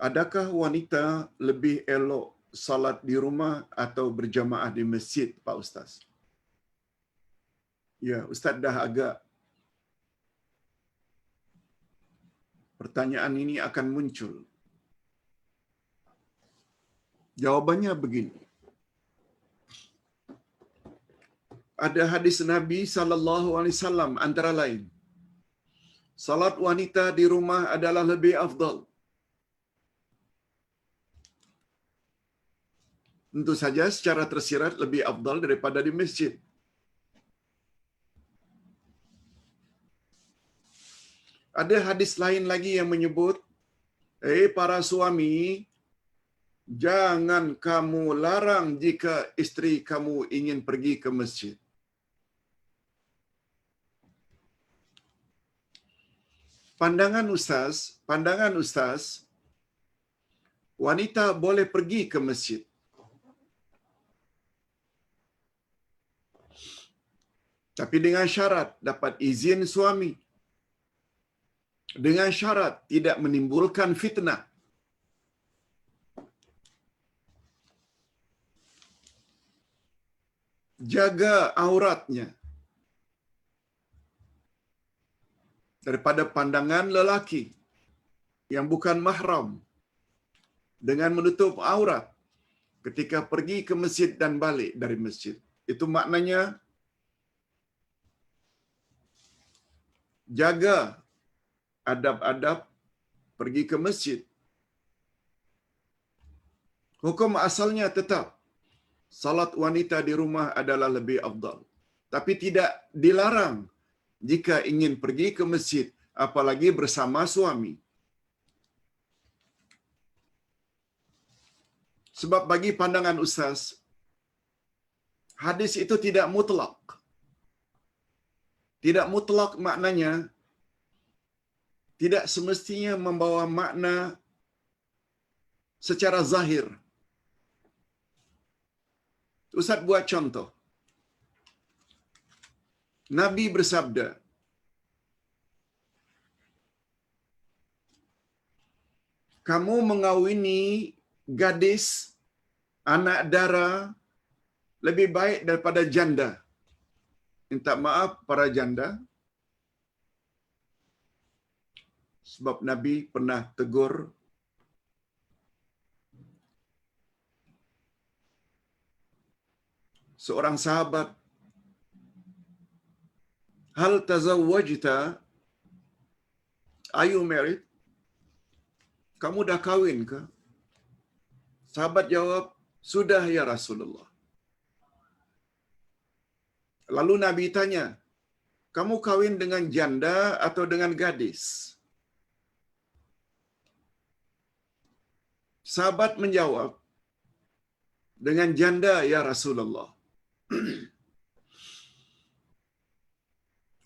Adakah wanita lebih elok salat di rumah atau berjamaah di masjid, Pak Ustaz? Ya, Ustaz dah agak pertanyaan ini akan muncul. Jawabannya begini. Ada hadis Nabi sallallahu alaihi wasallam antara lain, salat wanita di rumah adalah lebih afdal. Tentu saja secara tersirat lebih afdal daripada di masjid. Ada hadis lain lagi yang menyebut, para suami, jangan kamu larang jika istri kamu ingin pergi ke masjid. Pandangan Ustaz, wanita boleh pergi ke masjid. Tapi dengan syarat dapat izin suami. Dengan syarat tidak menimbulkan fitnah. Jaga auratnya daripada pandangan lelaki yang bukan mahram dengan menutup aurat ketika pergi ke masjid dan balik dari masjid. Itu maknanya jaga adab-adab pergi ke masjid. Hukum asalnya tetap salat wanita di rumah adalah lebih afdal. Tapi tidak dilarang jika ingin pergi ke masjid, apalagi bersama suami. Sebab bagi pandangan Ustaz, hadis itu tidak mutlak. Tidak mutlak maknanya tidak semestinya membawa makna secara zahir. Ustaz buat contoh. Nabi bersabda, kamu mengawini gadis anak dara lebih baik daripada janda. Minta maaf para janda, sebab Nabi pernah tegur seorang sahabat, hal tazawwajta, are you married? Kamu dah kahwin ke? Sahabat jawab, sudah ya Rasulullah. Lalu Nabi tanya, kamu kahwin dengan janda atau dengan gadis? Sahabat menjawab, dengan janda ya Rasulullah.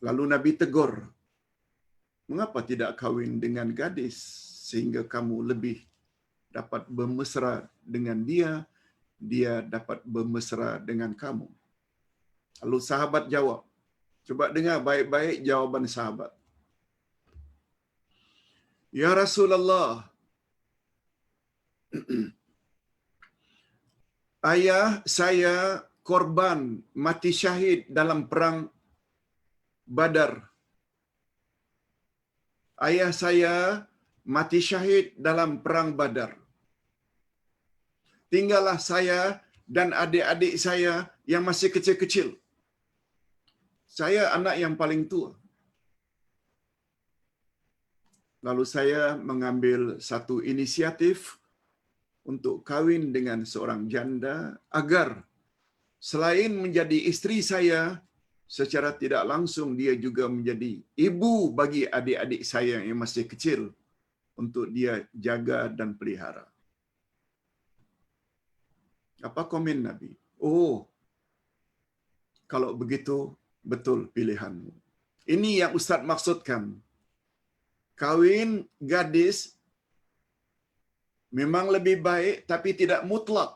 Lalu Nabi tegur, mengapa tidak kahwin dengan gadis sehingga kamu lebih dapat bermesra dengan dia, dia dapat bermesra dengan kamu? Lalu sahabat jawab, coba dengar baik-baik jawaban sahabat. Ya Rasulullah, ayah saya korban mati syahid dalam perang Badar. Ayah saya mati syahid dalam perang Badar. Tinggallah saya dan adik-adik saya yang masih kecil-kecil. Saya anak yang paling tua. Lalu saya mengambil satu inisiatif untuk kahwin dengan seorang janda agar selain menjadi isteri saya, secara tidak langsung dia juga menjadi ibu bagi adik-adik saya yang masih kecil untuk dia jaga dan pelihara. Apa komen Nabi? Oh, kalau begitu betul pilihanmu. Ini yang Ustaz maksudkan. Kawin gadis memang lebih baik tapi tidak mutlak.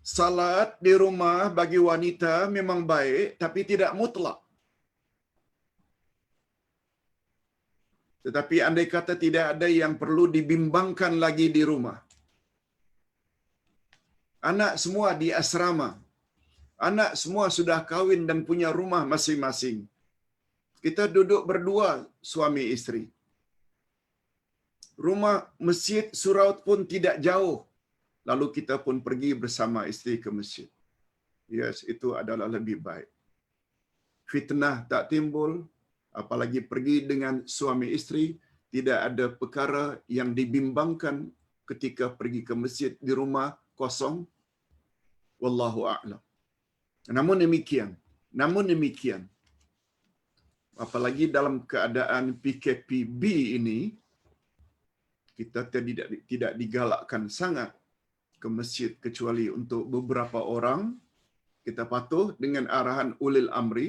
Salat di rumah bagi wanita memang baik tapi tidak mutlak. Tetapi andai kata tidak ada yang perlu dibimbangkan lagi di rumah, anak semua di asrama, anak semua sudah kawin dan punya rumah masing-masing, kita duduk berdua suami istri. Rumah masjid surau pun tidak jauh. Lalu kita pun pergi bersama istri ke masjid. Yes, itu adalah lebih baik. Fitnah tak timbul, apalagi pergi dengan suami istri, tidak ada perkara yang dibimbangkan ketika pergi ke masjid di rumah kosong. Wallahu a'lam. Namun demikian, apalagi dalam keadaan PKPB ini, kita tidak digalakkan sangat ke masjid kecuali untuk beberapa orang. Kita patuh dengan arahan ulil amri.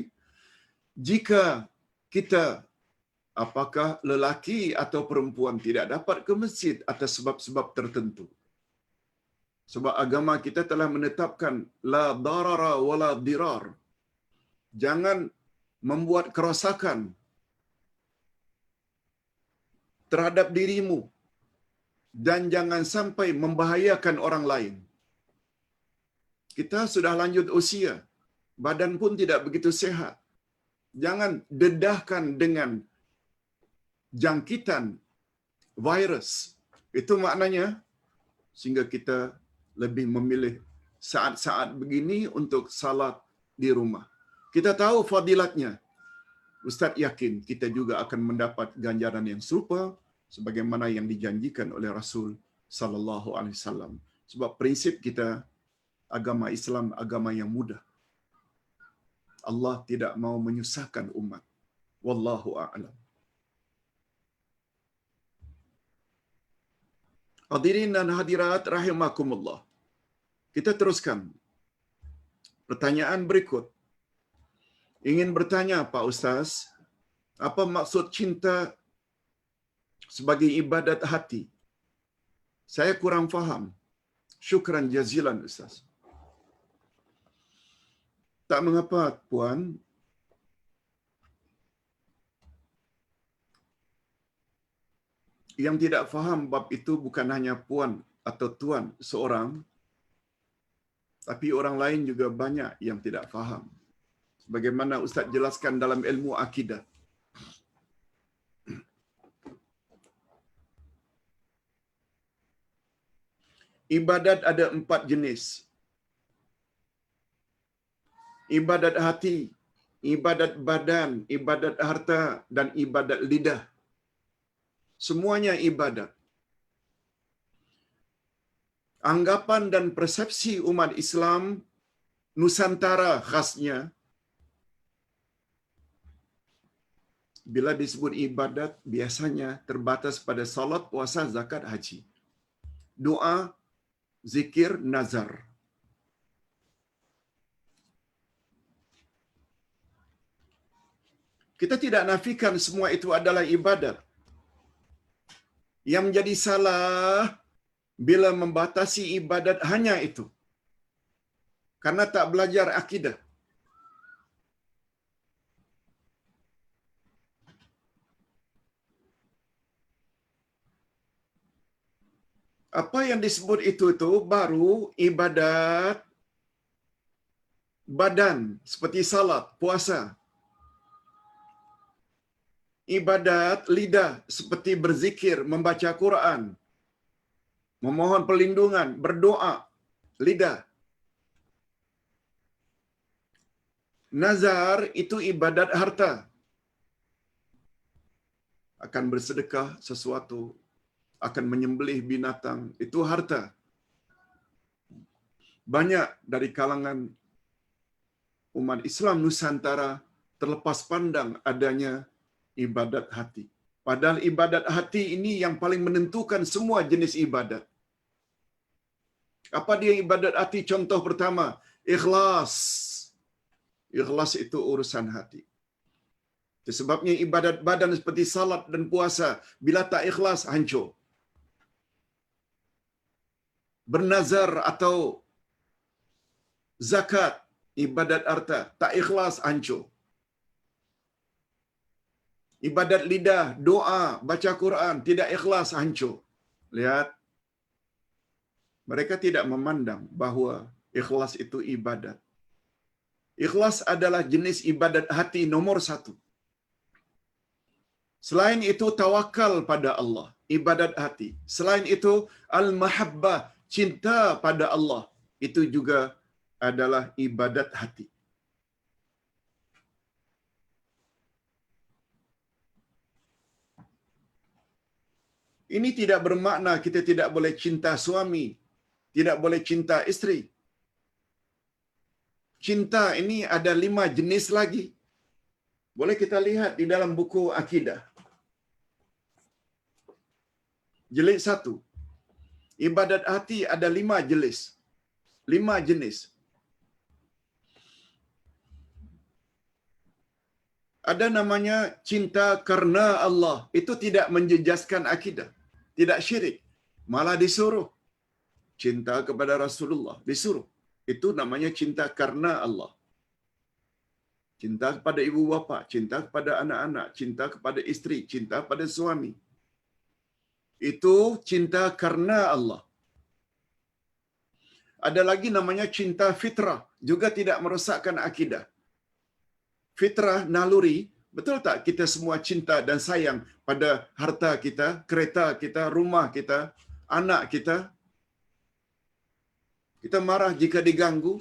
Jika kita, apakah lelaki atau perempuan, tidak dapat ke masjid atas sebab-sebab tertentu. Sebab agama kita telah menetapkan la darara wala dirar. Jangan membuat kerosakan terhadap dirimu dan jangan sampai membahayakan orang lain. Kita sudah lanjut usia, badan pun tidak begitu sehat. Jangan dedahkan dengan jangkitan virus. Itu maknanya, sehingga kita lebih memilih saat-saat begini untuk salat di rumah. Kita tahu fadilatnya. Ustaz yakin kita juga akan mendapat ganjaran yang serupa sebagaimana yang dijanjikan oleh Rasul sallallahu alaihi wasallam. Sebab prinsip kita, agama Islam agama yang mudah. Allah tidak mau menyusahkan umat. Wallahu a'lam. Hadirin dan hadirat rahimakumullah. Kita teruskan. Pertanyaan berikut. Ingin bertanya Pak Ustaz, apa maksud cinta sebagai ibadat hati? Saya kurang faham. Syukran jazilan Ustaz. Tak mengapa Puan. Yang tidak faham bab itu bukan hanya Puan atau Tuan seorang, tapi orang lain juga banyak yang tidak faham. Bagaimana Ustaz jelaskan dalam ilmu akidah. Ibadat ada 4 jenis. Ibadat hati, ibadat badan, ibadat harta, dan ibadat lidah. Semuanya ibadat. Anggapan dan persepsi umat Islam Nusantara khasnya, bila disebut ibadat, biasanya terbatas pada salat, puasa, zakat, haji. Doa, zikir, nazar. Kita tidak nafikan semua itu adalah ibadat. Yang menjadi salah bila membatasi ibadat hanya itu. Karena tak belajar akidah. Apa yang disebut itu baru ibadat badan seperti salat, puasa. Ibadat lidah seperti berzikir, membaca Quran, memohon perlindungan, berdoa, lidah. Nazar itu ibadat harta. Akan bersedekah sesuatu, akan menyembelih binatang, itu harta. Banyak dari kalangan umat Islam Nusantara terlepas pandang adanya ibadat hati. Padahal ibadat hati ini yang paling menentukan semua jenis ibadat. Apa dia ibadat hati? Contoh pertama, ikhlas. Ikhlas itu urusan hati. Sebabnya ibadat badan seperti salat dan puasa, bila tak ikhlas, hancur. Bernazar atau zakat, ibadat harta, tak ikhlas, hancur. Ibadat lidah, doa, baca Quran, tidak ikhlas, hancur. Lihat, mereka tidak memandang bahawa ikhlas itu ibadat. Ikhlas adalah jenis ibadat hati nomor satu. Selain itu, tawakal pada Allah, ibadat hati. Selain itu, al-mahabbah, cinta pada Allah, itu juga adalah ibadat hati. Ini tidak bermakna kita tidak boleh cinta suami, tidak boleh cinta isteri. Cinta ini ada 5 jenis lagi. Boleh kita lihat di dalam buku akidah. Jilid 1. Ibadat hati ada 5 jenis. 5 jenis. Ada namanya cinta karena Allah. Itu tidak menjejaskan akidah. Tidak syirik. Malah disuruh. Cinta kepada Rasulullah. Disuruh. Itu namanya cinta karena Allah. Cinta kepada ibu bapa, cinta kepada anak-anak, cinta kepada isteri, cinta pada suami. Itu cinta karena Allah. Ada lagi namanya cinta fitrah, juga tidak merosakkan akidah. Fitrah, naluri, betul tak kita semua cinta dan sayang pada harta kita, kereta kita, rumah kita, anak kita? Kita marah jika diganggu.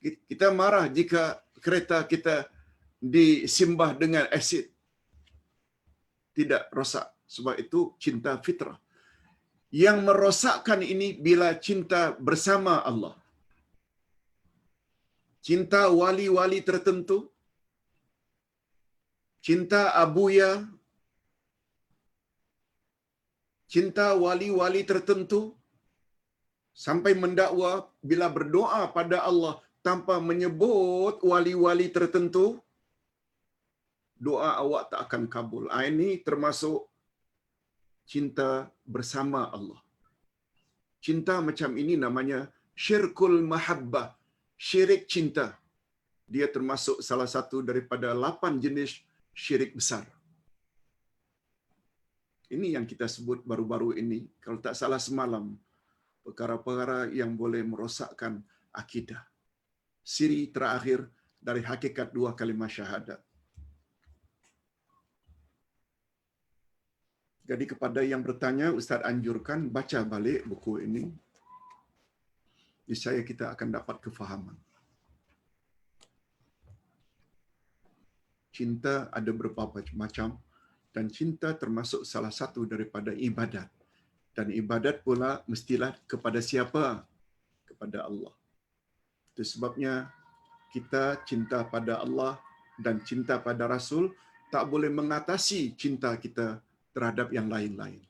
Kita marah jika kereta kita disimbah dengan asid. Tidak rosak. Sebab itu cinta fitrah. Yang merosakkan ini bila cinta bersama Allah. Cinta wali-wali tertentu. Cinta abuya. Cinta wali-wali tertentu. Sampai mendakwa bila berdoa pada Allah tanpa menyebut wali-wali tertentu, doa awak tak akan kabul. Ini termasuk cinta bersama Allah. Cinta macam ini namanya syirkul mahabbah, syirik cinta. Dia termasuk salah satu daripada 8 jenis syirik besar. Ini yang kita sebut baru-baru ini, kalau tak salah semalam, perkara-perkara yang boleh merosakkan akidah. Siri terakhir dari hakikat 2 kalimah syahadat. Jadi kepada yang bertanya, Ustaz anjurkan baca balik buku ini. Niscaya kita akan dapat kefahaman. Cinta ada berapa macam, dan cinta termasuk salah satu daripada ibadat. Dan ibadat pula mestilah kepada siapa? Kepada Allah. Itu sebabnya kita cinta pada Allah dan cinta pada Rasul tak boleh mengatasi cinta kita terhadap yang lain-lain.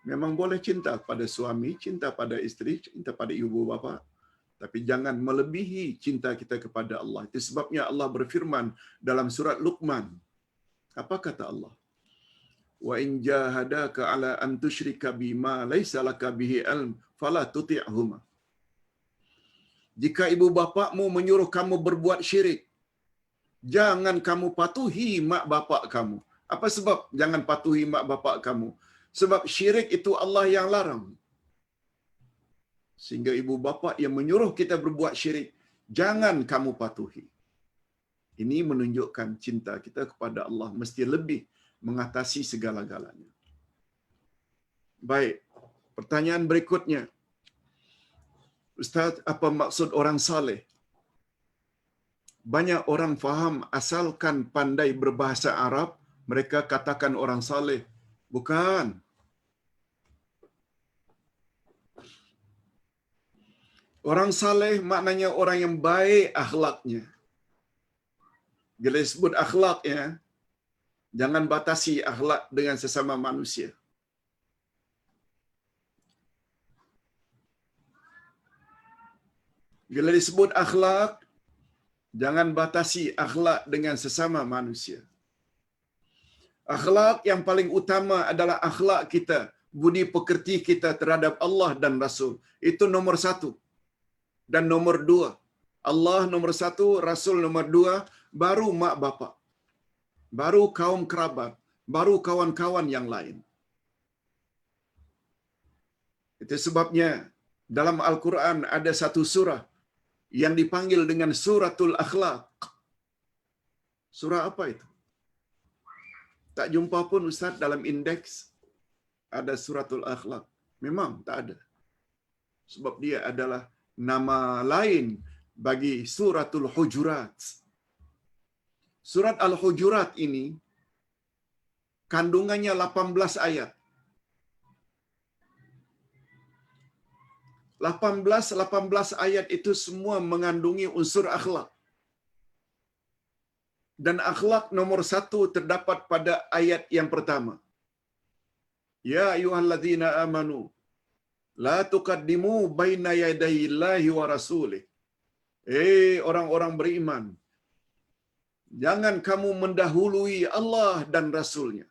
Memang boleh cinta pada suami, cinta pada isteri, cinta pada ibu bapa, tapi jangan melebihi cinta kita kepada Allah. Itu sebabnya Allah berfirman dalam surat Luqman. Apa kata Allah? Wa in jahadaka ala an tusyrika bima laysa laka bihi ilm fala tuti'huma. Jika ibu bapakmu menyuruh kamu berbuat syirik, jangan kamu patuhi mak bapak kamu. Apa sebab jangan patuhi mak bapak kamu? Sebab syirik itu Allah yang larang. Sehingga ibu bapa yang menyuruh kita berbuat syirik, jangan kamu patuhi. Ini menunjukkan cinta kita kepada Allah mesti lebih mengatasi segala-galanya. Baik, pertanyaan berikutnya. Ustaz, apa maksud orang saleh? Banyak orang faham asalkan pandai berbahasa Arab, mereka katakan orang saleh. Bukan. Orang saleh maknanya orang yang baik akhlaknya. Bila disebut akhlaknya, jangan batasi akhlak dengan sesama manusia. Bila disebut akhlak, jangan batasi akhlak dengan sesama manusia. Akhlak yang paling utama adalah akhlak kita, budi pekerti kita terhadap Allah dan Rasul. Itu nomor 1. Dan nomor 2. Allah nomor 1, Rasul nomor 2, baru mak bapak. baru kaum kerabat, baru kawan-kawan yang lain. Itu sebabnya dalam Al-Quran ada satu surah yang dipanggil dengan suratul akhlaq. Surah apa itu? Tak jumpa pun Ustaz dalam indeks ada suratul akhlaq. Memang tak ada. Sebab dia adalah nama lain bagi suratul hujurat. Surat Al-Hujurat ini kandungannya 18 ayat. 18 ayat itu semua mengandungi unsur akhlak. Dan akhlak nomor 1 terdapat pada ayat yang pertama. Ya ayyuhalladzina amanu la tuqaddimu baina yadayillahi wa rasulih. Orang-orang beriman, jangan kamu mendahului Allah dan Rasulnya.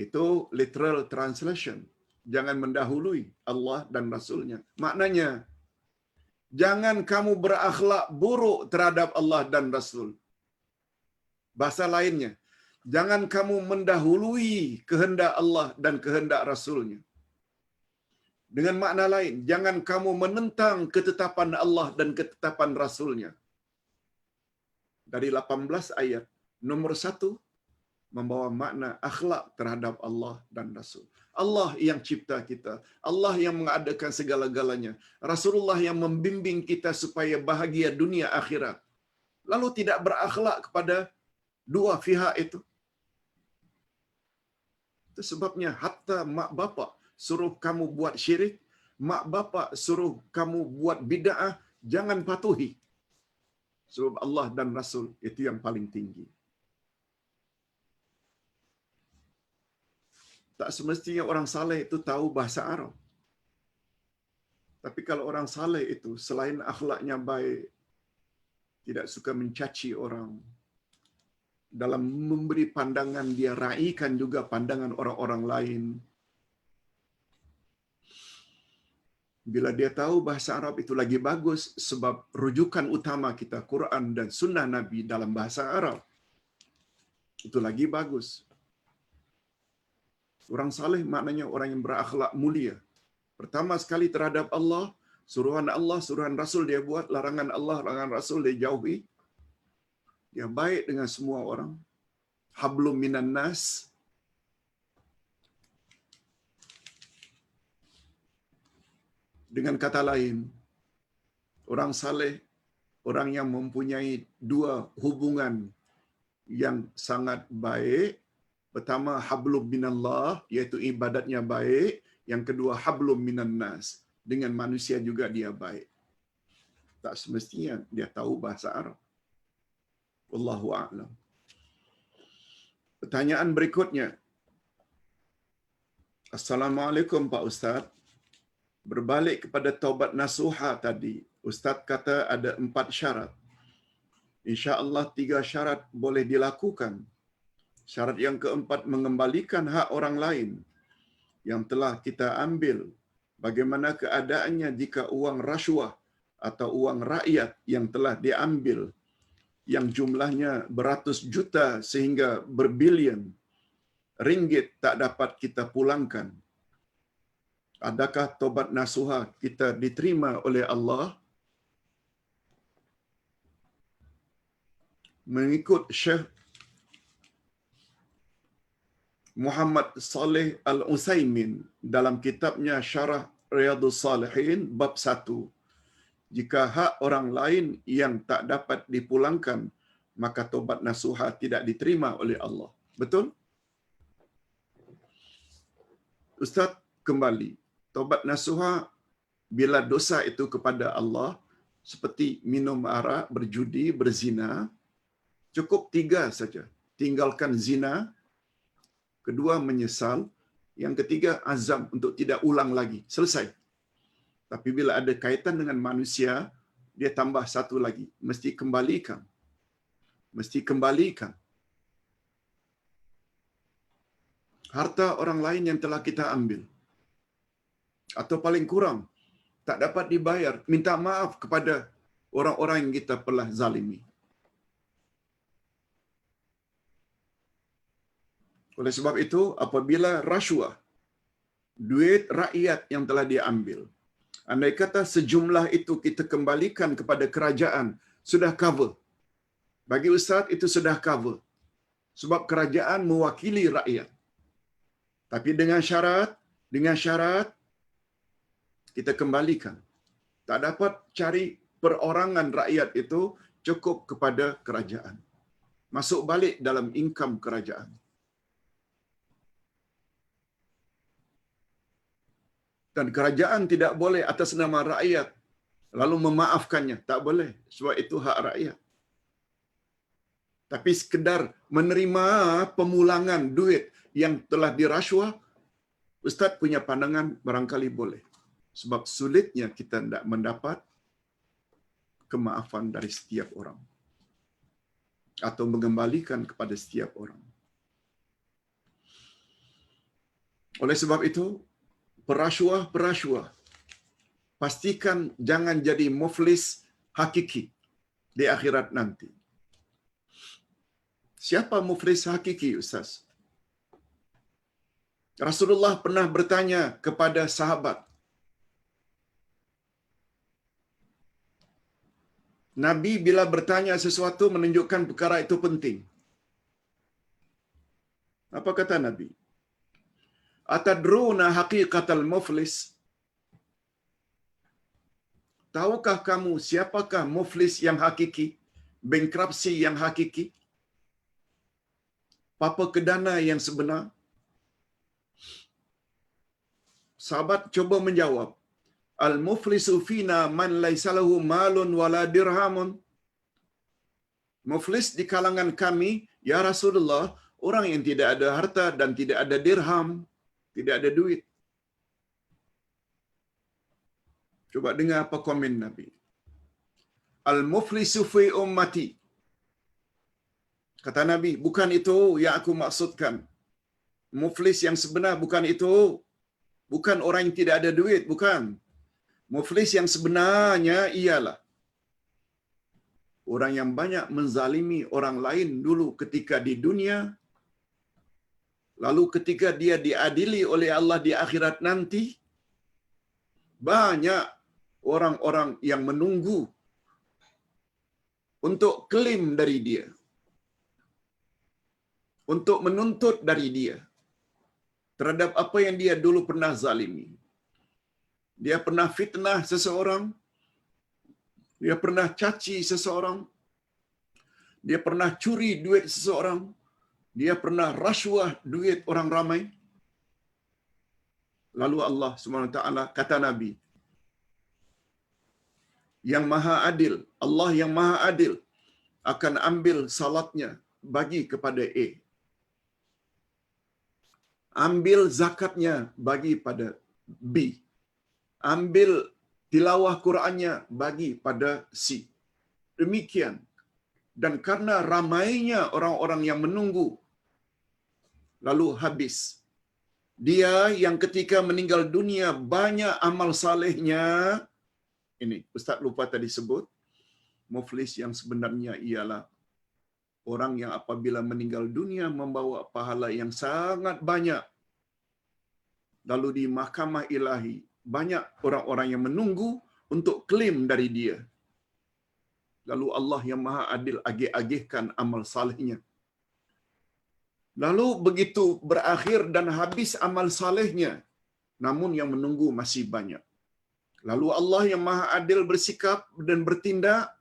Itu literal translation. Jangan mendahului Allah dan Rasulnya. Maknanya, jangan kamu berakhlak buruk terhadap Allah dan Rasul. Bahasa lainnya, jangan kamu mendahului kehendak Allah dan kehendak Rasulnya. Dengan makna lain, jangan kamu menentang ketetapan Allah dan ketetapan Rasulnya. Dari 18 ayat, nomor 1 membawa makna akhlak terhadap Allah dan Rasul. Allah yang cipta kita, Allah yang mengadakan segala-galanya, Rasulullah yang membimbing kita supaya bahagia dunia akhirat. Lalu tidak berakhlak kepada dua pihak itu. Itu sebabnya hatta mak bapak suruh kamu buat syirik, mak bapak suruh kamu buat bid'ah, jangan patuhi. Sebab Allah dan Rasul itu yang paling tinggi. Tak semestinya orang saleh itu tahu bahasa Arab. Tapi kalau orang saleh itu selain akhlaknya baik, tidak suka mencaci orang, dalam memberi pandangan dia raikan juga pandangan orang-orang lain. Bila dia tahu bahasa Arab itu lagi bagus sebab rujukan utama kita Quran dan sunnah Nabi dalam bahasa Arab. Itu lagi bagus. Orang saleh maknanya orang yang berakhlak mulia. Pertama sekali terhadap Allah, suruhan Rasul dia buat, larangan Allah, larangan Rasul dia jauhi. Dia baik dengan semua orang. Hablum minan nas. Dengan kata lain, orang saleh, orang yang mempunyai dua hubungan yang sangat baik. Pertama, hablum minallah, iaitu ibadatnya baik. Yang kedua, hablum minan nas. Dengan manusia juga dia baik. Tak semestinya dia tahu bahasa Arab. Wallahu a'lam. Pertanyaan berikutnya. Assalamualaikum Pak Ustaz. Berbalik kepada taubat nasuha tadi, Ustaz kata ada 4 syarat. InsyaAllah 3 syarat boleh dilakukan. Syarat yang keempat, mengembalikan hak orang lain yang telah kita ambil. Bagaimana keadaannya jika uang rasuah atau uang rakyat yang telah diambil, yang jumlahnya beratus juta sehingga berbilion ringgit tak dapat kita pulangkan? Adakah tobat nasuha kita diterima oleh Allah? Mengikut Syekh Muhammad Saleh Al-Utsaimin dalam kitabnya Syarah Riyadhus Salihin bab 1, jika hak orang lain yang tak dapat dipulangkan, maka tobat nasuha tidak diterima oleh Allah. Betul? Ustaz kembali, tobat nasuha bila dosa itu kepada Allah, seperti minum arak, berjudi, berzina, cukup 3 saja. Tinggalkan zina, kedua menyesal, yang ketiga azam untuk tidak ulang lagi. Selesai. Tapi bila ada kaitan dengan manusia, dia tambah 1 lagi. Mesti kembalikan. Mesti kembalikan. Harta orang lain yang telah kita ambil. Atau paling kurang, tak dapat dibayar. Minta maaf kepada orang-orang yang kita telah zalimi. Oleh sebab itu, apabila rasuah, duit rakyat yang telah diambil, andai kata sejumlah itu kita kembalikan kepada kerajaan, sudah cover. Bagi ustaz itu sudah cover. Sebab kerajaan mewakili rakyat. Tapi dengan syarat kita kembalikan. Tak dapat cari perorangan rakyat itu cukup kepada kerajaan. Masuk balik dalam income kerajaan. Dan kerajaan tidak boleh atas nama rakyat lalu memaafkannya. Tak boleh. Sebab itu hak rakyat. Tapi sekedar menerima pemulangan duit yang telah dirasuah, Ustaz punya pandangan barangkali boleh. Sebab sulitnya kita tidak mendapat kemaafan dari setiap orang. Atau mengembalikan kepada setiap orang. Oleh sebab itu, perasuah, pastikan jangan jadi muflis hakiki di akhirat nanti. Siapa muflis hakiki, Ustaz? Rasulullah pernah bertanya kepada sahabat. Nabi bila bertanya sesuatu menunjukkan perkara itu penting. Apa kata Nabi? Atadruna haqiqatal muflis? Tahukah kamu siapakah muflis yang hakiki? Bankruptcy yang hakiki? Papa kedana yang sebenar? Sahabat coba menjawab. Al-muflisu fina man laisa lahu malun wala dirhamun. Muflis di kalangan kami, ya Rasulullah, orang yang tidak ada harta dan tidak ada dirham, tidak ada duit. Coba dengar apa komen Nabi. Al-muflisu fi ummati. Kata Nabi, bukan itu yang aku maksudkan. Muflis yang sebenar bukan itu. Bukan orang yang tidak ada duit, bukan. Muflis yang sebenarnya ialah orang yang banyak menzalimi orang lain dulu ketika di dunia, lalu ketika dia diadili oleh Allah di akhirat nanti, banyak orang-orang yang menunggu untuk klaim dari dia, untuk menuntut dari dia terhadap apa yang dia dulu pernah zalimi. Dia pernah fitnah seseorang, dia pernah caci seseorang, dia pernah curi duit seseorang, dia pernah rasuah duit orang ramai. Lalu Allah SWT kata Nabi, yang maha adil, Allah yang maha adil akan ambil salatnya bagi kepada A. Ambil zakatnya bagi pada B. Ambil tilawah Qurannya bagi pada C. Demikian. Dan karena ramainya orang-orang yang menunggu, lalu habis. Dia yang ketika meninggal dunia banyak amal salehnya. Ini Ustaz lupa tadi sebut. Muflis yang sebenarnya ialah orang yang apabila meninggal dunia membawa pahala yang sangat banyak. Lalu di mahkamah ilahi, banyak orang-orang yang menunggu untuk klaim dari dia. Lalu Allah yang maha adil agih-agihkan amal salehnya. Lalu begitu berakhir dan habis amal salehnya, namun yang menunggu masih banyak. Lalu Allah yang maha adil bersikap dan bertindak,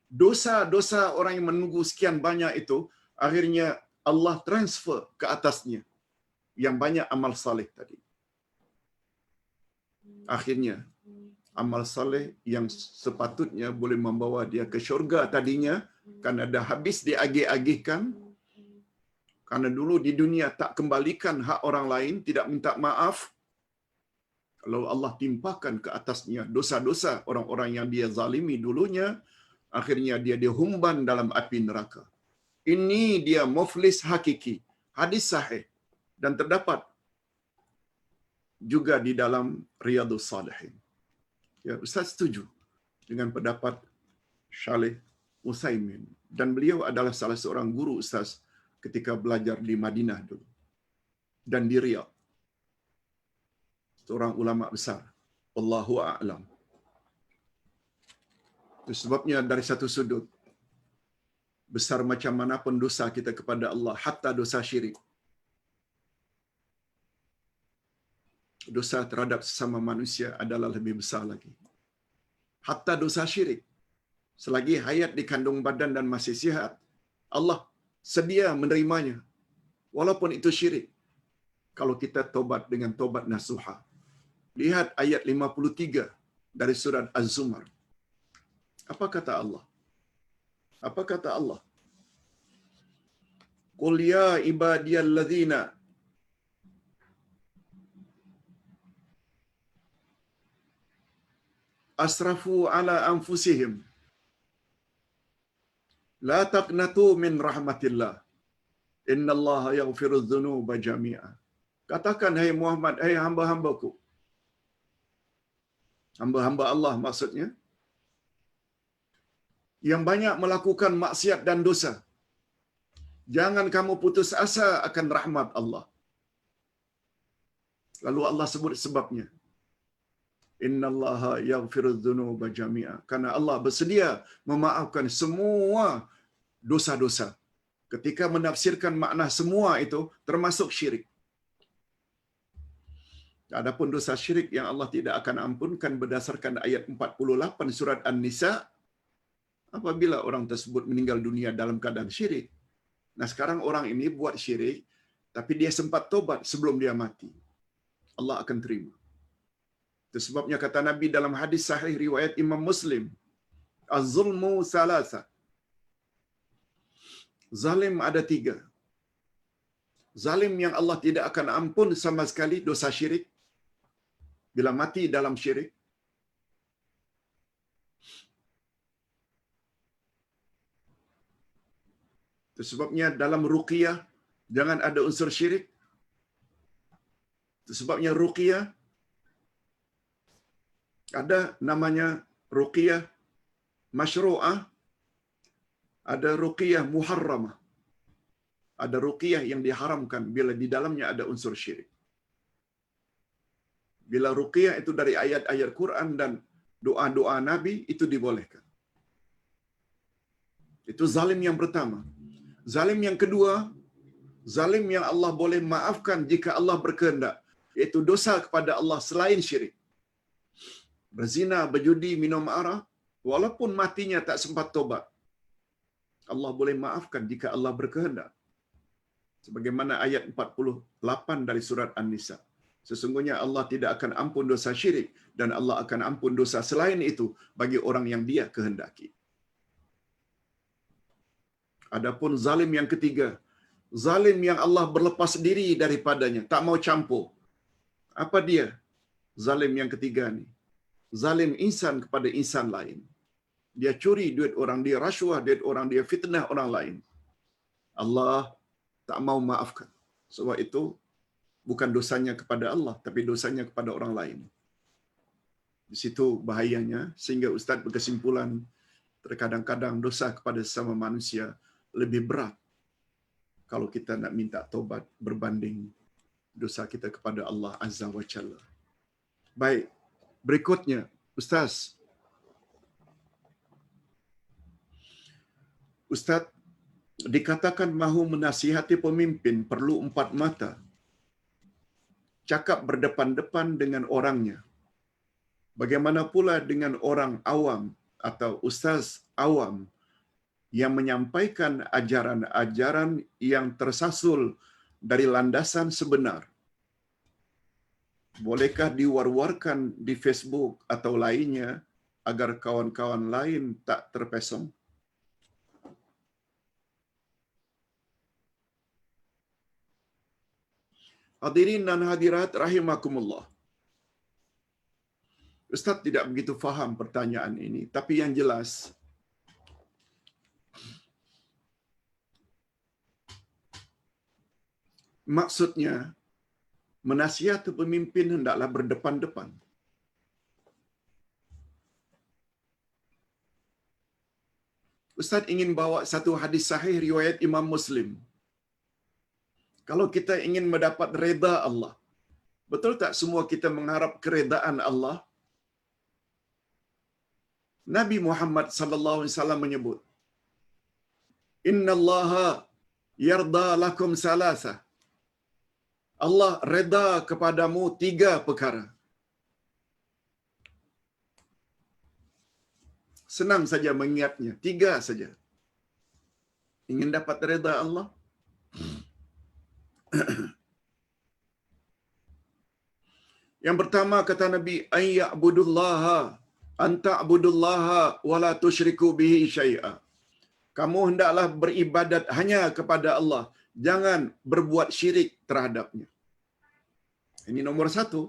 dosa-dosa orang yang menunggu sekian banyak itu, akhirnya Allah transfer ke atasnya yang banyak amal saleh tadi. Akhirnya amal saleh yang sepatutnya boleh membawa dia ke syurga tadinya, karena dah habis diagih-agihkan, karena dulu di dunia tak kembalikan hak orang lain, tidak minta maaf. Kalau Allah timpakan ke atasnya dosa-dosa orang-orang yang dia zalimi dulunya, akhirnya dia dihumban dalam api neraka. Ini dia muflis hakiki. Hadis sahih dan terdapat juga di dalam Riyadhus Shalihin. Ya, Ustaz setuju dengan pendapat Syalih Utsaimin, dan beliau adalah salah seorang guru Ustaz ketika belajar di Madinah dulu. dan di Riyadh. Seorang ulama besar. Wallahu a'lam. Itu sebabnya dari satu sudut, besar macam mana pun dosa kita kepada Allah, hatta dosa syirik, dosa terhadap sesama manusia adalah lebih besar lagi. Hatta dosa syirik, selagi hayat di kandung badan dan masih sihat, Allah sedia menerimanya, walaupun itu syirik, kalau kita tobat dengan tobat nasuha. Lihat ayat 53 dari surat Az-Zumar. Apa kata Allah? Apa kata Allah? Qul ya ibadiyalladzina asrafu ala anfusihim la taqnatu min rahmatillah innallaha yaghfirudz dzunuba jami'a. Katakan, hai Muhammad, hai hamba-hambaku, hamba-hamba Allah maksudnya, yang banyak melakukan maksiat dan dosa, jangan kamu putus asa akan rahmat Allah. Lalu Allah sebut sebabnya. Innallaha yaghfirudz dzunuba jami'a. Karena Allah bersedia memaafkan semua dosa-dosa. Ketika menafsirkan makna semua itu termasuk syirik. Adapun dosa syirik yang Allah tidak akan ampunkan berdasarkan ayat 48 surat An-Nisa, apabila orang tersebut meninggal dunia dalam keadaan syirik. Nah, sekarang orang ini buat syirik, tapi dia sempat tobat sebelum dia mati. Allah akan terima. Itu sebabnya kata Nabi dalam hadis sahih riwayat Imam Muslim, Az-zulmu salasa. Zalim ada 3. Zalim yang Allah tidak akan ampun sama sekali dosa syirik, bila mati dalam syirik. Itu sebabnya dalam ruqyah jangan ada unsur syirik. Itu sebabnya ruqyah ada namanya ruqyah masyru'ah, ada ruqyah muharramah. Ada ruqyah yang diharamkan bila di dalamnya ada unsur syirik. Bila ruqyah itu dari ayat-ayat Quran dan doa-doa Nabi, itu dibolehkan. Itu zalim yang pertama. Zalim yang kedua, zalim yang Allah boleh maafkan jika Allah berkehendak, iaitu dosa kepada Allah selain syirik. Berzina, berjudi, minum arak, walaupun matinya tak sempat tobat, Allah boleh maafkan jika Allah berkehendak. Sebagaimana ayat 48 dari surat An-Nisa. Sesungguhnya Allah tidak akan ampun dosa syirik dan Allah akan ampun dosa selain itu bagi orang yang Dia kehendaki. Adapun zalim yang ketiga, zalim yang Allah berlepas diri daripadanya, tak mau campur. Apa dia? Zalim yang ketiga ni. Zalim insan kepada insan lain. Dia curi duit orang, dia rasuah duit orang, dia fitnah orang lain. Allah tak mau maafkan. Sebab itu bukan dosanya kepada Allah, tapi dosanya kepada orang lain. Di situ bahayanya, sehingga Ustaz berkesimpulan, terkadang-kadang dosa kepada sesama manusia lebih berat kalau kita nak minta taubat berbanding dosa kita kepada Allah Azza wa Jalla. Baik, berikutnya, Ustaz. Ustaz, dikatakan mahu menasihati pemimpin perlu 4 mata. Cakap berdepan-depan dengan orangnya. Bagaimana pula dengan orang awam atau ustaz awam yang menyampaikan ajaran-ajaran yang tersasul dari landasan sebenar? Bolehkah diwar-warkan di Facebook atau lainnya agar kawan-kawan lain tak terpesong? Hadirin dan hadirat rahimakumullah. Ustaz tidak begitu faham pertanyaan ini, tapi yang jelas maksudnya menasihati pemimpin hendaklah berdepan-depan. Ustaz ingin bawa satu hadis sahih riwayat Imam Muslim. Kalau kita ingin mendapat reda Allah, betul tak semua kita mengharap keredaan Allah? Nabi Muhammad sallallahu alaihi wasallam menyebut, "Innallaha yarda lakum salasa." Allah reda kepadamu 3 perkara. Senang saja mengingatnya, 3 saja. Ingin dapat reda Allah? Yang pertama kata Nabi, ayya'budullaha anta'budullaha wa la tusyriku bihi syai'a. Kamu hendaklah beribadat hanya kepada Allah, jangan berbuat syirik terhadapnya. Ini nomor 1.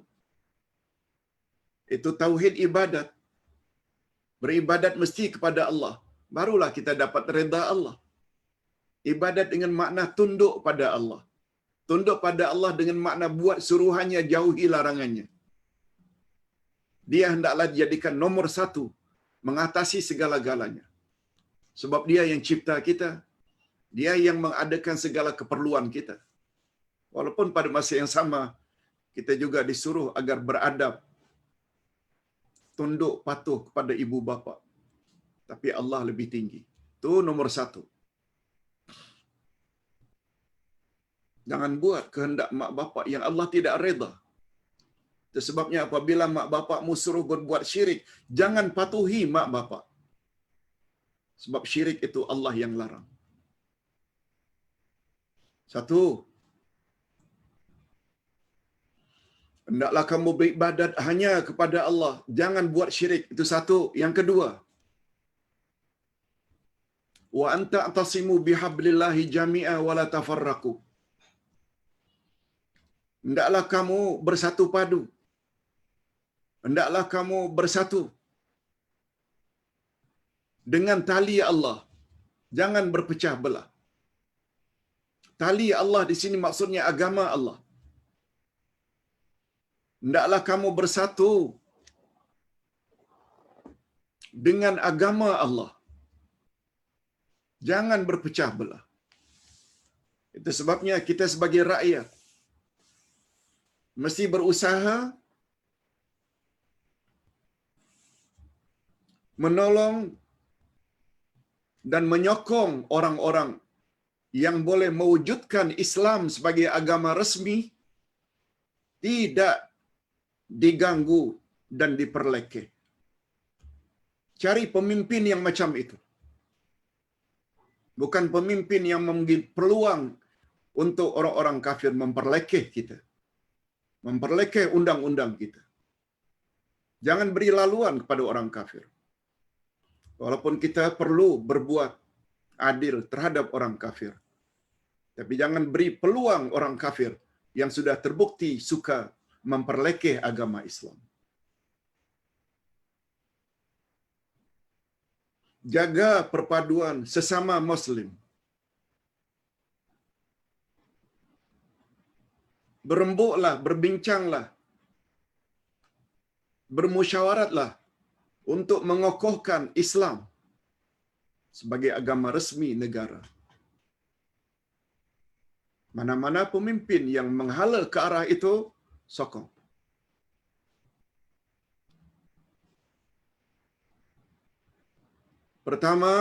Itu tauhid ibadat. Beribadat mesti kepada Allah, barulah kita dapat redha Allah. Ibadat dengan makna tunduk pada Allah. Tunduk pada Allah dengan makna buat suruhannya, jauhi larangannya. Dia hendaklah dijadikan nomor 1, mengatasi segala-galanya. Sebab dia yang cipta kita, dia yang mengadakan segala keperluan kita. Walaupun pada masa yang sama, kita juga disuruh agar beradab, tunduk patuh kepada ibu bapa. Tapi Allah lebih tinggi. Itu nomor 1. Jangan buat kehendak mak bapak yang Allah tidak reda. Itu sebabnya apabila mak bapakmu suruh berbuat syirik, jangan patuhi mak bapak. Sebab syirik itu Allah yang larang. 1. Hendaklah kamu beribadat hanya kepada Allah. Jangan buat syirik. Itu 1. Yang kedua, wa anta atasimu bihablillahi jami'a wa la tafarraqu. Hendaklah kamu bersatu padu. Hendaklah kamu bersatu dengan tali Allah. Jangan berpecah belah. Tali Allah di sini maksudnya agama Allah. Hendaklah kamu bersatu dengan agama Allah. Jangan berpecah belah. Itu sebabnya kita sebagai rakyat mesti berusaha menolong dan menyokong orang-orang yang boleh mewujudkan Islam sebagai agama resmi, tidak diganggu dan diperlekeh. Cari pemimpin yang macam itu. Bukan pemimpin yang memberi peluang untuk orang-orang kafir memperlekeh kita. Memperlekeh undang-undang kita. Jangan beri laluan kepada orang kafir. Walaupun kita perlu berbuat adil terhadap orang kafir. Tapi jangan beri peluang orang kafir yang sudah terbukti suka memperlekeh agama Islam. Jaga perpaduan sesama Muslim. Berembuklah, berbincanglah, bermusyawaratlah untuk mengokohkan Islam sebagai agama resmi negara. Mana-mana pemimpin yang menghala ke arah itu, sokong. Pertama,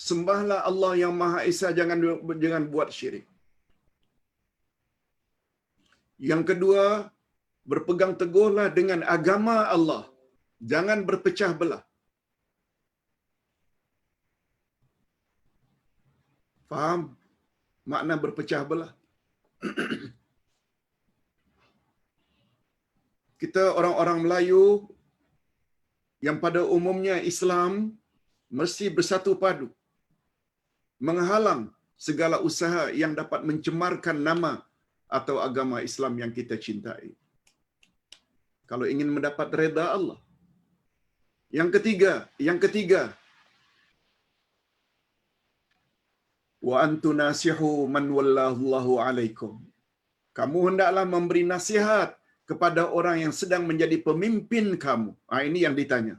sembahlah Allah yang Maha Esa, jangan buat syirik. Yang kedua, berpegang teguhlah dengan agama Allah. Jangan berpecah belah. Faham makna berpecah belah? Kita orang-orang Melayu yang pada umumnya Islam mesti bersatu padu, menghalang segala usaha yang dapat mencemarkan nama atau agama Islam yang kita cintai. Kalau ingin mendapat redha Allah. Yang ketiga, wa antu nasihu man wallahu alaikum. Kamu hendaklah memberi nasihat kepada orang yang sedang menjadi pemimpin kamu. Ini yang ditanya.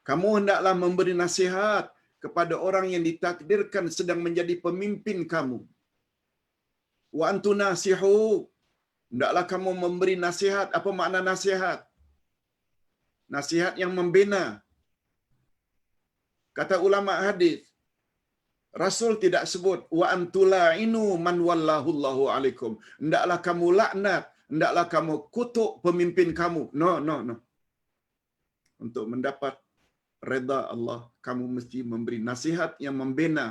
Kamu hendaklah memberi nasihat kepada orang yang ditakdirkan sedang menjadi pemimpin kamu. Wa antunasihu, hendaklah kamu memberi nasihat. Apa makna nasihat? Nasihat yang membina. Kata ulama hadis, Rasul tidak sebut wa antulainu man wallahullahu alaikum. Hendaklah kamu laknat, hendaklah kamu kutuk pemimpin kamu. No, no, no. Untuk mendapat redha Allah, kamu mesti memberi nasihat yang membina,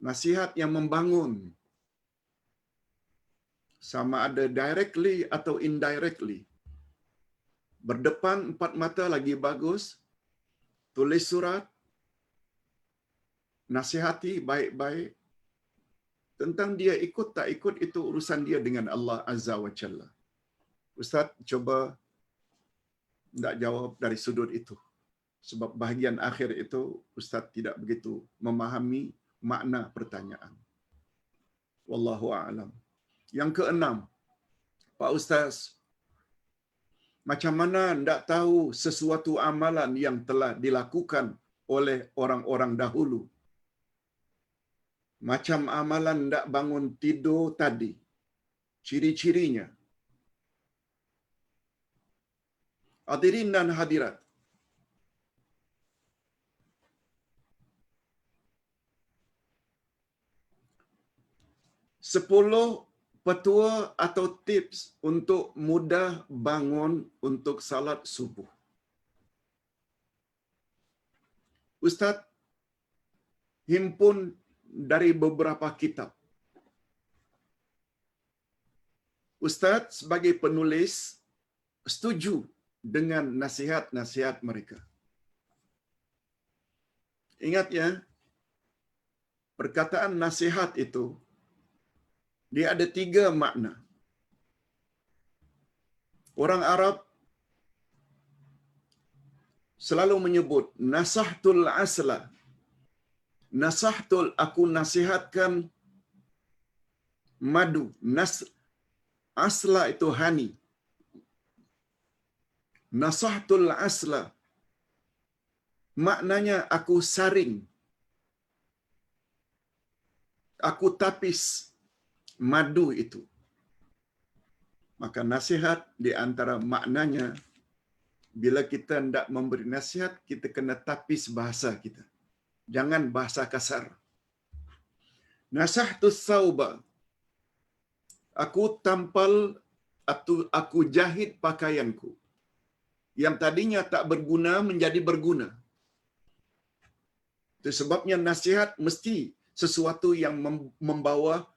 nasihat yang membangun. Sama ada directly atau indirectly. Berdepan empat mata lagi bagus. Tulis surat, nasihati baik-baik. Tentang dia ikut tak ikut, itu urusan dia dengan Allah Azza wa Jalla. Ustaz coba tak jawab dari sudut itu. Sebab bahagian akhir itu Ustaz tidak begitu memahami makna pertanyaan. Wallahu a'lam. Yang keenam, Pak Ustaz, macam mana ndak tahu sesuatu amalan yang telah dilakukan oleh orang-orang dahulu? Macam amalan ndak bangun tidur tadi. Ciri-cirinya. Hadirin dan hadirat. Sepuluh petua atau tips untuk mudah bangun untuk salat subuh. Ustaz himpun dari beberapa kitab. Ustaz sebagai penulis setuju dengan nasihat-nasihat mereka. Ingat ya, perkataan nasihat itu dia ada 3 makna. Orang Arab selalu menyebut nasahtul asla. Nasahtul, aku nasihatkan madu. Asla itu honey. Nasahtul asla. Maknanya aku saring. Aku tapis madu itu. Maka nasihat di antara maknanya, bila kita hendak memberi nasihat, kita kena tapis bahasa kita. Jangan bahasa kasar. Nasahtus sauba. Aku tampal atau aku jahit pakaianku. Yang tadinya tak berguna menjadi berguna. Itu sebabnya nasihat mesti sesuatu yang membawa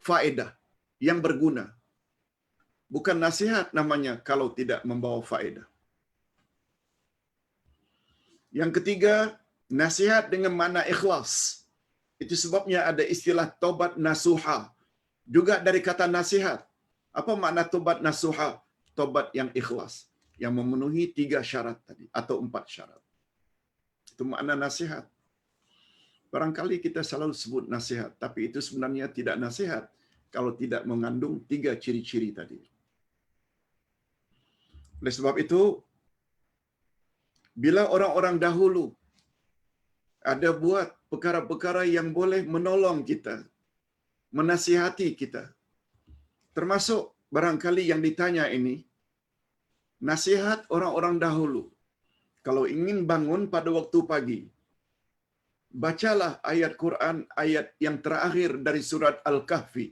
faedah, yang berguna. Bukan nasihat namanya kalau tidak membawa faedah. Yang ketiga, nasihat dengan makna ikhlas. Itu sebabnya ada istilah tobat nasuha. Juga dari kata nasihat. Apa makna tobat nasuha? Tobat yang ikhlas. Yang memenuhi 3 syarat tadi. Atau 4 syarat. Itu makna nasihat. Barangkali kita selalu sebut nasihat. Tapi itu sebenarnya tidak nasihat. Kalau tidak mengandung 3 ciri-ciri tadi. Oleh sebab itu, bila orang-orang dahulu ada buat perkara-perkara yang boleh menolong kita, menasihati kita, termasuk barangkali yang ditanya ini, nasihat orang-orang dahulu. Kalau ingin bangun pada waktu pagi, bacalah ayat Quran, ayat yang terakhir dari surat Al-Kahfi.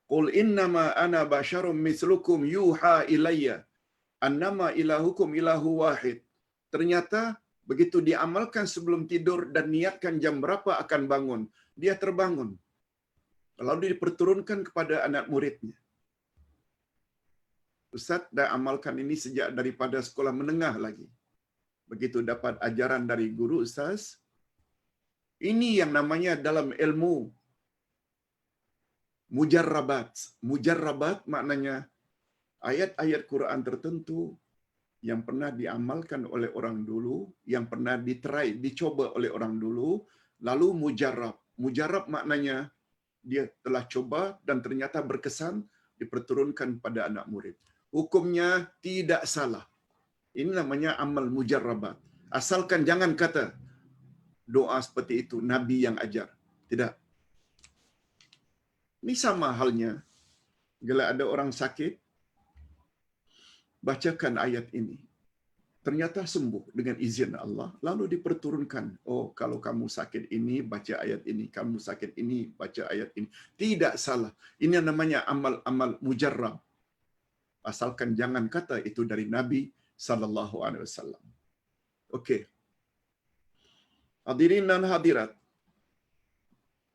Qul innama ana basyarum mislukum yuha ilayya annama ilahukum ilahu wahid. Ternyata begitu diamalkan sebelum tidur dan niatkan jam berapa akan bangun, dia terbangun. Lalu diperturunkan kepada anak muridnya. Ustaz dah amalkan ini sejak daripada sekolah menengah lagi. Begitu dapat ajaran dari guru Ustaz, ini yang namanya dalam ilmu mujarrabat. Mujarrabat maknanya ayat-ayat Quran tertentu yang pernah diamalkan oleh orang dulu, yang pernah dicoba oleh orang dulu, lalu mujarrab. Mujarrab maknanya dia telah coba dan ternyata berkesan, diperturunkan pada anak murid. Hukumnya tidak salah. Ini namanya amal mujarrabat. Asalkan jangan kata doa seperti itu Nabi yang ajar. Tidak. Ini sama halnya bila ada orang sakit, bacakan ayat ini. Ternyata sembuh dengan izin Allah, lalu diperturunkan. Oh, kalau kamu sakit ini, baca ayat ini. Kamu sakit ini, baca ayat ini. Tidak salah. Ini namanya amal-amal mujarrab. Asalkan jangan kata itu dari Nabi sallallahu alaihi wasallam. Okey. Hadirin dan hadirat.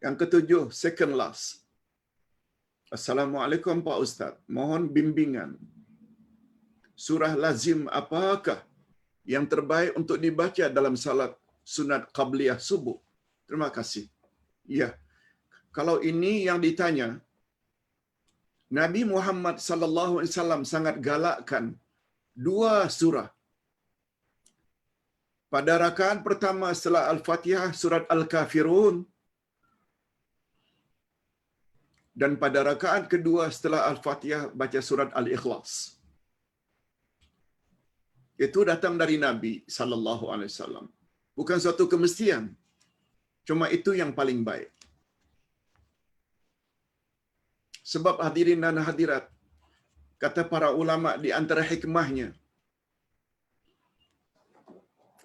Yang ketujuh, second last. Assalamualaikum Pak Ustaz. Mohon bimbingan. Surah lazim apakah yang terbaik untuk dibaca dalam salat sunat qabliyah subuh? Terima kasih. Ya. Kalau ini yang ditanya, Nabi Muhammad sallallahu alaihi wasallam sangat galakkan dua surah. Pada rakaat pertama setelah Al-Fatihah surat Al-Kafirun, dan pada rakaat kedua setelah Al-Fatihah baca surat Al-Ikhlas. Itu datang dari Nabi sallallahu alaihi wasallam. Bukan suatu kemestian. Cuma itu yang paling baik. Sebab hadirin dan hadirat, kata para ulama di antara hikmahnya,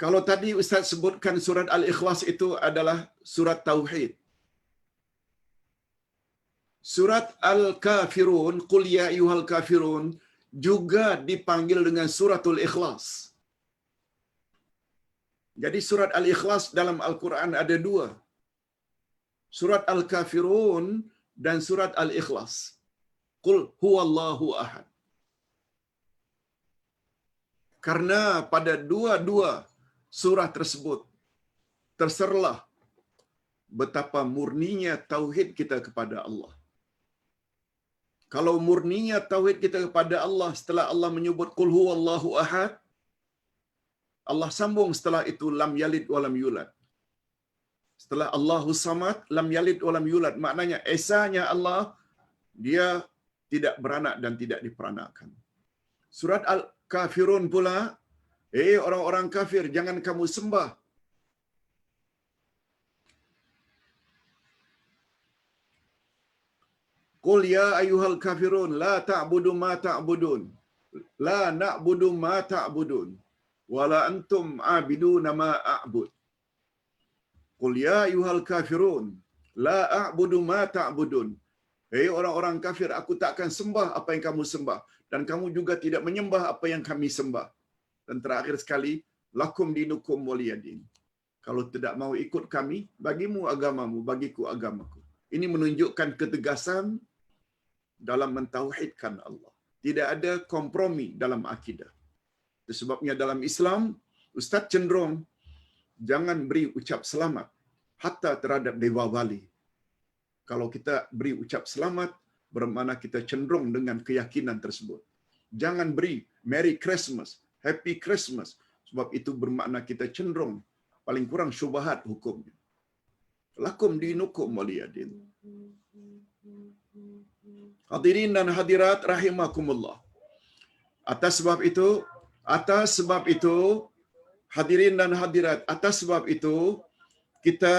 kalau tadi Ustaz sebutkan surat Al-Ikhlas itu adalah surat Tauhid. Surat Al-Kafirun, Qul ya ayyuhal kafirun, juga dipanggil dengan suratul Ikhlas. Jadi surat Al-Ikhlas dalam Al-Quran ada dua. Surat Al-Kafirun dan surat Al-Ikhlas. Qul huwallahu ahad. Karena pada dua-dua surah tersebut terserlah betapa murninya tauhid kita kepada Allah. Kalau murninya tauhid kita kepada Allah setelah Allah menyebut qul huwallahu ahad, Allah sambung setelah itu lam yalid walam yulad. Setelah Allahus samad, lam yalid walam yulad, maknanya esanya Allah, dia tidak beranak dan tidak diperanakkan. Surat Al-Kafirun pula, orang-orang kafir, jangan kamu sembah. Qul ya ayyuhal kafirun la ta'budu ma ta'budun. La na'budu ma ta'budun. Wala antum a'biduna ma a'bud. Qul ya ayyuhal kafirun la a'budu ma ta'budun. Orang-orang kafir, aku tak akan sembah apa yang kamu sembah, dan kamu juga tidak menyembah apa yang kami sembah. Dan terakhir sekali, lakum dinukum waliyadin. Kalau tidak mau ikut kami, bagimu agamamu, bagiku agamaku. Ini menunjukkan ketegasan dalam mentauhidkan Allah. Tidak ada kompromi dalam akidah. Itu sebabnya dalam Islam, Ustaz cenderung jangan beri ucap selamat hatta terhadap dewa wali. Kalau kita beri ucap selamat, bermakna kita cenderung dengan keyakinan tersebut. Jangan beri Merry Christmas, Happy Christmas, sebab itu bermakna kita cenderung paling kurang syubhat hukumnya. Lakum dinukum waliyadin. Hadirin dan hadirat rahimakumullah. Atas sebab itu, hadirin dan hadirat, atas sebab itu kita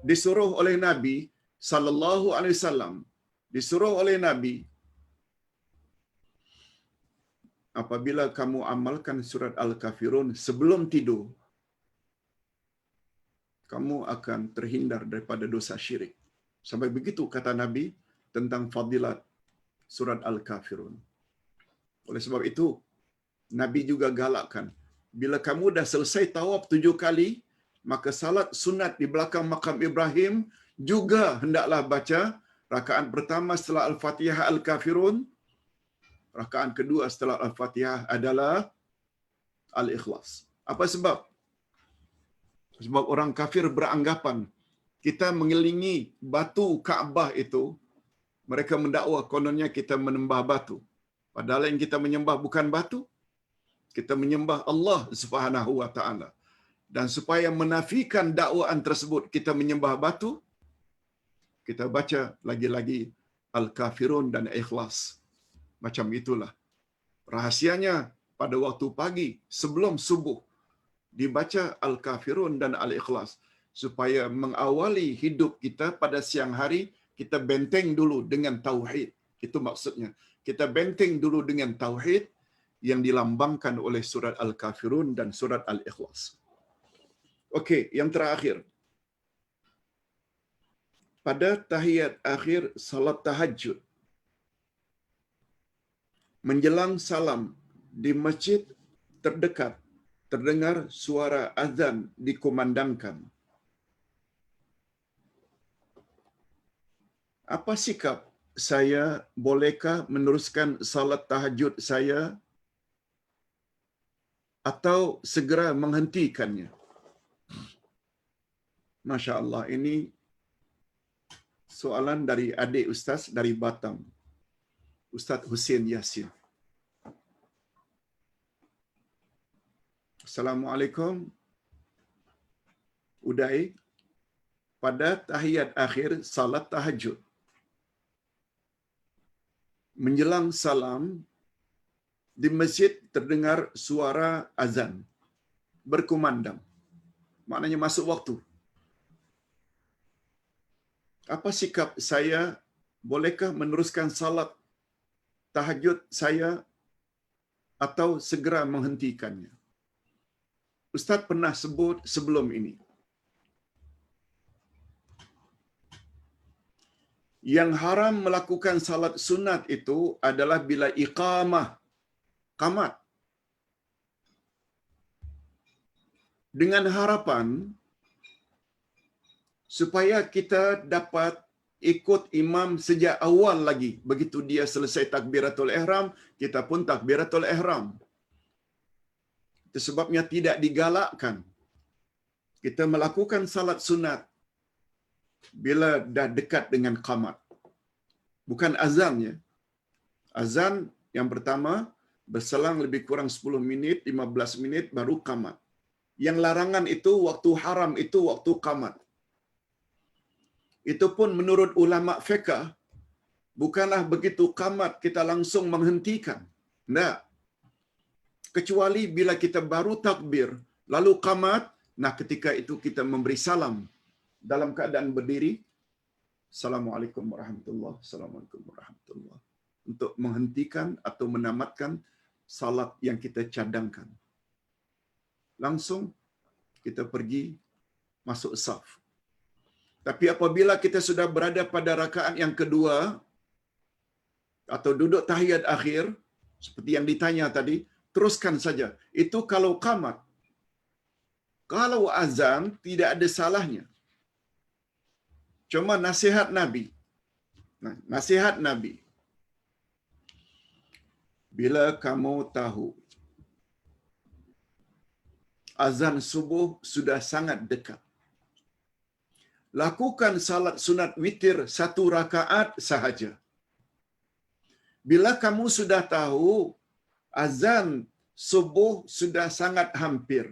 disuruh oleh Nabi sallallahu alaihi wasallam, disuruh oleh Nabi, apabila kamu amalkan surat Al-Kafirun sebelum tidur, kamu akan terhindar daripada dosa syirik. Sampai begitu kata Nabi tentang fadilat surat Al-Kafirun. Oleh sebab itu, Nabi juga galakkan, bila kamu dah selesai tawaf 7 kali, maka salat sunat di belakang makam Ibrahim juga hendaklah baca rakaat pertama setelah Al-Fatihah Al-Kafirun, rakaat kedua setelah Al-Fatihah adalah Al-Ikhlas. Apa sebab? Sebab orang kafir beranggapan kita mengelilingi batu Kaabah itu, mereka mendakwa kononnya kita menyembah batu. Padahal yang kita menyembah bukan batu, kita menyembah Allah Subhanahu wa taala. Dan supaya menafikan dakwaan tersebut kita menyembah batu, kita baca lagi-lagi Al-Kafirun dan Ikhlas. Macam itulah. Rahasianya pada waktu pagi sebelum subuh dibaca Al-Kafirun dan Al-Ikhlas supaya mengawali hidup kita pada siang hari kita benteng dulu dengan tauhid. Itu maksudnya. Kita benteng dulu dengan tauhid yang dilambangkan oleh surat Al-Kafirun dan surat Al-Ikhlas. Okey, yang terakhir. Pada tahiyat akhir salat tahajud, menjelang salam di masjid terdekat, terdengar suara azan dikumandangkan. Apa sikap saya? Bolehkah meneruskan salat tahajud saya atau segera menghentikannya? Masya Allah, ini soalan dari adik Ustaz dari Batam, Ustaz Hussein Yasin. Assalamualaikum. Uday, pada tahiyat akhir salat tahajud, menjelang salam, di masjid terdengar suara azan berkumandang. Maknanya masuk waktu. Apa sikap saya? Bolehkah meneruskan salat tahajud saya atau segera menghentikannya? Ustaz pernah sebut sebelum ini. Yang haram melakukan salat sunat itu adalah bila iqamah, qamat. Dengan harapan supaya kita dapat ikut imam sejak awal lagi. Begitu dia selesai takbiratul ihram, kita pun takbiratul ihram. Itu sebabnya tidak digalakkan kita melakukan salat sunat bila dah dekat dengan qamat. Bukan azan ya. Azan yang pertama berselang lebih kurang 10 minit, 15 minit baru qamat. Yang larangan itu waktu haram itu waktu qamat. Itu pun menurut ulama fiqh, bukanlah begitu qamat kita langsung menghentikan. Tidak. Kecuali bila kita baru takbir, lalu qamat, nah ketika itu kita memberi salam dalam keadaan berdiri. Assalamualaikum warahmatullahi wabarakatuh. Assalamualaikum warahmatullahi wabarakatuh. Untuk menghentikan atau menamatkan salat yang kita cadangkan. Langsung kita pergi masuk saf. Tapi apabila kita sudah berada pada rakaat yang kedua atau duduk tahiyat akhir, seperti yang ditanya tadi, teruskan saja. Itu kalau qamat. Kalau azan, tidak ada salahnya. Cuma nasihat Nabi. Nah, nasihat Nabi. Bila kamu tahu azan subuh sudah sangat dekat, lakukan salat sunat witir 1 rakaat sahaja. Bila kamu sudah tahu azan subuh sudah sangat hampir,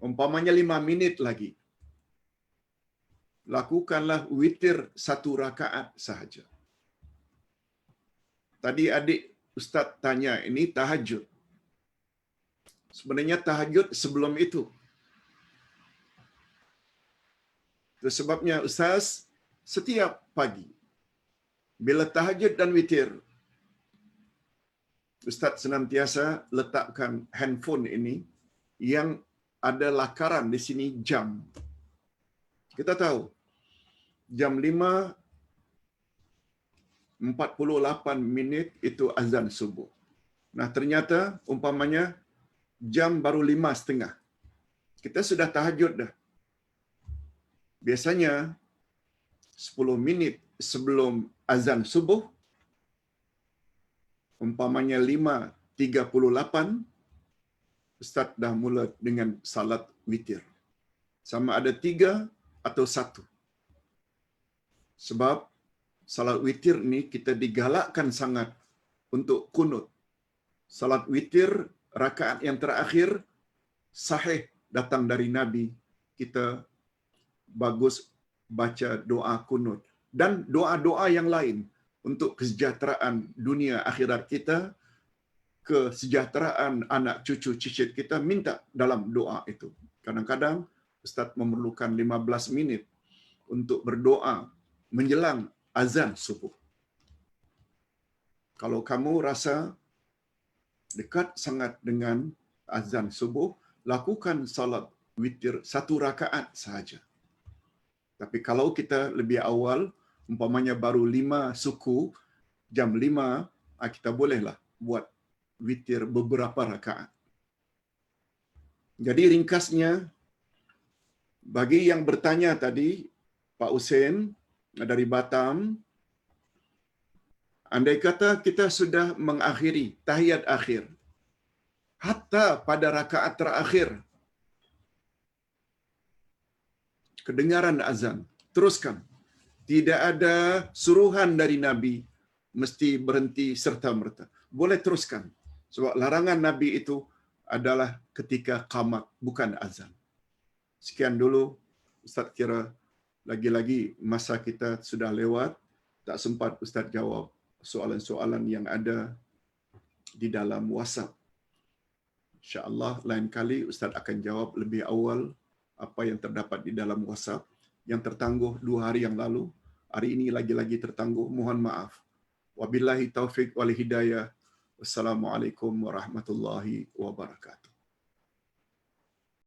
umpamanya 5 minit lagi, lakukanlah witir 1 rakaat sahaja. Tadi adik Ustaz tanya, ini tahajud. Sebenarnya tahajud sebelum itu. Itu sebabnya Ustaz setiap pagi bila tahajud dan witir, Ustaz senantiasa letakkan handphone ini yang ada lakaran di sini jam. Kita tahu jam 5:48 minit itu azan subuh. Nah, ternyata umpamanya jam baru 5:30. Kita sudah tahajud dah. Biasanya 10 minit sebelum azan subuh, umpamanya 5:38, Ustaz dah mula dengan salat witir. Sama ada 3 atau 1. Sebab salat witir ni kita digalakkan sangat untuk kunut. Salat witir rakaat yang terakhir sahih datang dari Nabi. Kita bagus baca doa kunut dan doa-doa yang lain untuk kesejahteraan dunia akhirat kita, kesejahteraan anak cucu cicit kita, minta dalam doa itu. Kadang-kadang Ustaz memerlukan 15 minit untuk berdoa menjelang azan subuh. Kalau kamu rasa dekat sangat dengan azan subuh, lakukan salat witir 1 rakaat sahaja. Tapi kalau kita lebih awal, umpamanya baru 5 suku, jam 5, kita bolehlah buat witir beberapa rakaat. Jadi ringkasnya, bagi yang bertanya tadi, Pak Hussein dari Batam, andai kata kita sudah mengakhiri tahiyat akhir, hatta pada rakaat terakhir, kedengaran azan, teruskan. Tidak ada suruhan dari Nabi mesti berhenti serta-merta. Boleh teruskan. Sebab larangan Nabi itu adalah ketika qamat, bukan azan. Sekian dulu, Ustaz kira lagi-lagi masa kita sudah lewat, tak sempat Ustaz jawab soalan-soalan yang ada di dalam WhatsApp. InsyaAllah lain kali Ustaz akan jawab lebih awal apa yang terdapat di dalam WhatsApp yang tertangguh 2 hari yang lalu. Hari ini lagi-lagi tertangguh. Mohon maaf. Wabillahi taufiq wal hidayah. Wassalamualaikum warahmatullahi wabarakatuh.